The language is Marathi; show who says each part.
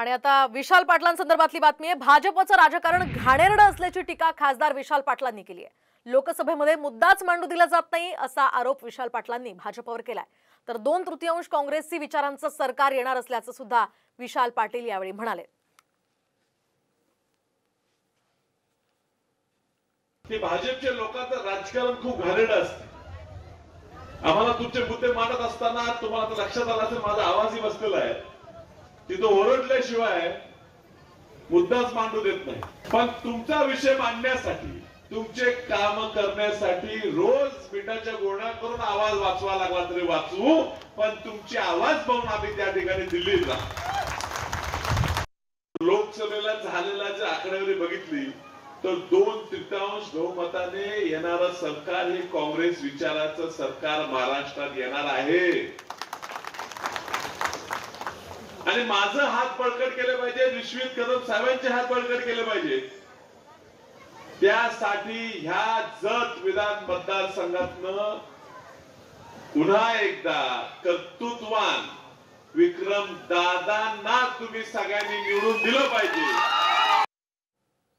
Speaker 1: आणि आता विशाल पाटलांसंदर्भातली बातमी आहे। भाजपचं राजकारण घाणेरडं असल्याची टीका खासदार विशाल पाटलांनी केली आहे। लोकसभेमध्ये मुद्दाच मांडू दिला जात नाही असा आरोप विशाल पाटलांनी भाजपवर केलाय। तर 2/3 काँग्रेसची विचारांचं सरकार येणार असल्याचं सुद्धा विशाल पाटील यावेळी म्हणाले।
Speaker 2: की भाजपच्या लोकांचं राजकारण खूप घाणेरडं असतं। आम्हाला तुमचे मुद्दे मांडत असताना तुम्हाला तर लक्षात आलं असेल माझा आवाजही बसलेला आहे। तिथं ओरडल्याशिवाय मुद्दाच मांडू देत नाही। पण तुमचा विषय मांडण्यासाठी तुमचे काम करण्यासाठी रोज मिठाच्या गोळ्या करून आवाज वाचवा लागला तरी वाचवू, पण तुमची आवाज पाहून आम्ही त्या ठिकाणी दिल्लीत राहू। लोकसभेला झालेला जर आकडेवारी बघितली तर 2/3 बहुमताने येणारं सरकार हे काँग्रेस विचाराचं सरकार महाराष्ट्रात येणार आहे। आणि माझं हात बळकट केले पाहिजे, विश्वित कदम साहेबांचे हात बळकट केले पाहिजे। त्यासाठी ह्या जत विधान मतदारसंघातनं पुन्हा एकदा कर्तृत्ववान विक्रम दादांना तुम्ही सगळ्यांनी निवडून दिलं पाहिजे।